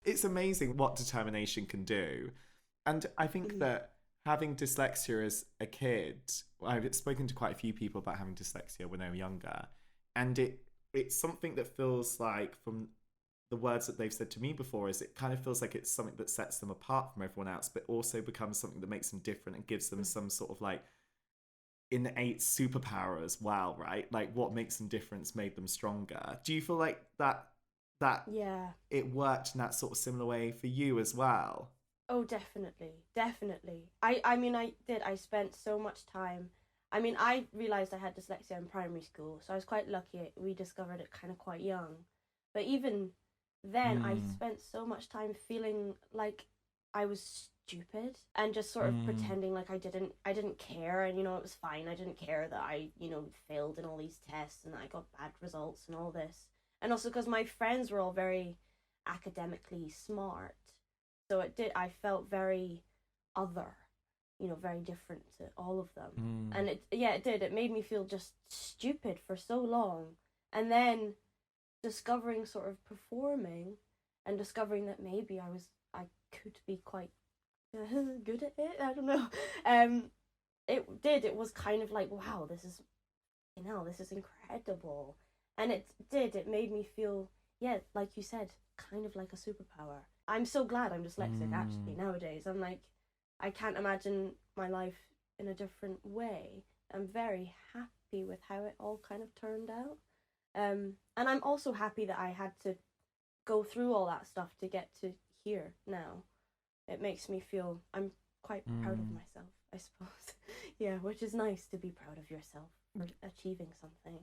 it's amazing what determination can do. And I think that having dyslexia as a kid, I've spoken to quite a few people about having dyslexia when they were younger, and it's something that feels like, from the words that they've said to me before, is it kind of feels like it's something that sets them apart from everyone else, but also becomes something that makes them different and gives them some sort of like innate superpower as well, right? Like what makes them different made them stronger. Do you feel like that Yeah. it worked in that sort of similar way for you as well? Oh, definitely, definitely. I mean, I did. I spent so much time. I mean, I realized I had dyslexia in primary school, so I was quite lucky. We discovered it kind of quite young. But even then, I Mm, spent so much time feeling like I was stupid and just sort of mm, pretending like I didn't care, and it was fine. I didn't care that I failed in all these tests and that I got bad results and all this. And also because my friends were all very academically smart, so I felt very other, very different to all of them. mm, And it made me feel just stupid for so long. And then discovering sort of performing and discovering that maybe I could be quite good at it. I don't know. Um it was kind of like, wow, this is incredible. And it made me feel, yeah, like you said, kind of like a superpower. I'm so glad I'm dyslexic, actually. mm, Nowadays I'm like, I can't imagine my life in a different way. I'm very happy with how it all kind of turned out. And I'm also happy that I had to go through all that stuff to get to here now. It makes me feel I'm quite proud of mm. myself, I suppose. Yeah, which is nice to be proud of yourself for achieving something.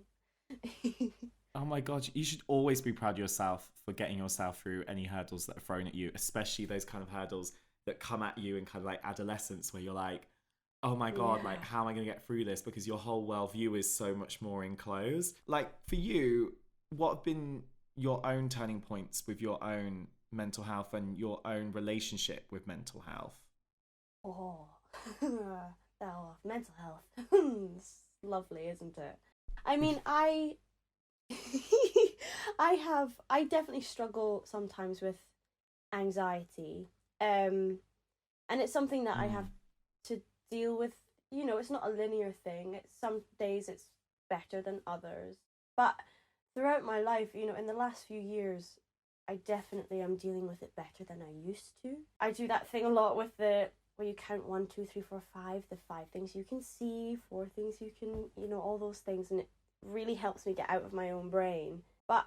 Oh my god, you should always be proud of yourself for getting yourself through any hurdles that are thrown at you, especially those kind of hurdles that come at you in kind of like adolescence, where you're like, oh my god, like Yeah. how am I going to get through this? Because your whole worldview is so much more enclosed. Like for you, what have been your own turning points with your own mental health and your own relationship with mental health? Oh, oh, mental health. It's lovely, isn't it? I mean, I definitely struggle sometimes with anxiety. Um, and it's something that I have Mm, to deal with. It's not a linear thing. Some days it's better than others. But throughout my life, in the last few years, I definitely am dealing with it better than I used to. I do that thing a lot with the where you count one, two, three, four, five, the five things you can see, four things you can, all those things, and it really helps me get out of my own brain. But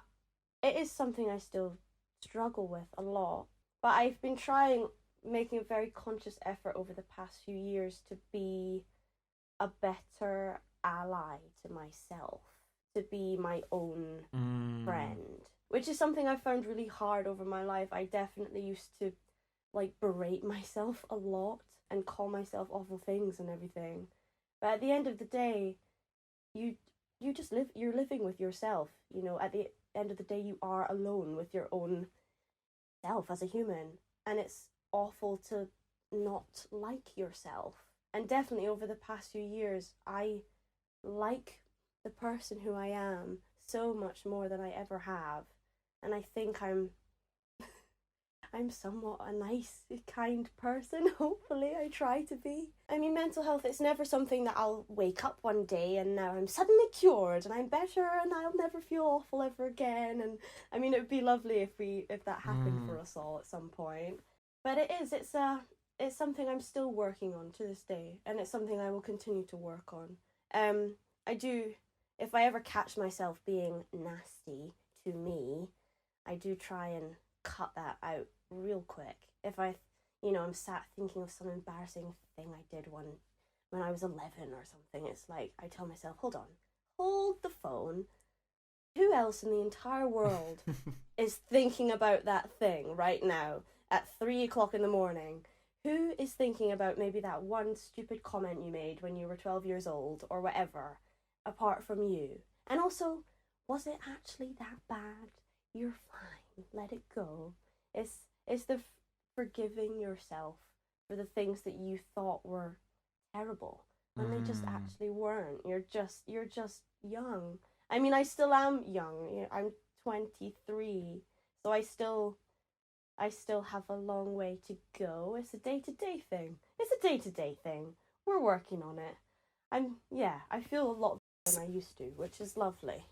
it is something I still struggle with a lot. But I've been trying, making a very conscious effort over the past few years to be a better ally to myself, to be my own mm, friend, which is something I found really hard over my life. I definitely used to like berate myself a lot and call myself awful things and everything. But at the end of the day, you you just you're living with yourself. At the end of the day, you are alone with your own self as a human, and it's awful to not like yourself. And definitely over the past few years, I like the person who I am so much more than I ever have. And I think I'm somewhat a nice, kind person. Hopefully, I try to be. I mean, mental health, it's never something that I'll wake up one day and now I'm suddenly cured and I'm better and I'll never feel awful ever again. And I mean, it would be lovely if that happened for mm. us all at some point. But it's something I'm still working on to this day, and it's something I will continue to work on. I do, if I ever catch myself being nasty to me, I do try and cut that out real quick. If I'm sat thinking of some embarrassing thing I did when I was 11 or something, it's like I tell myself, hold on, hold the phone. Who else in the entire world is thinking about that thing right now at 3 o'clock in the morning? Who is thinking about maybe that one stupid comment you made when you were 12 years old or whatever, apart from you? And also, was it actually that bad? You're fine. Let it go. It's the forgiving yourself for the things that you thought were terrible when they just Mm. actually weren't. You're just young. I mean, I still am young. I'm 23, so I still I still have a long way to go. It's a day-to-day thing. It's a day-to-day thing. We're working on it. I feel a lot better than I used to, which is lovely.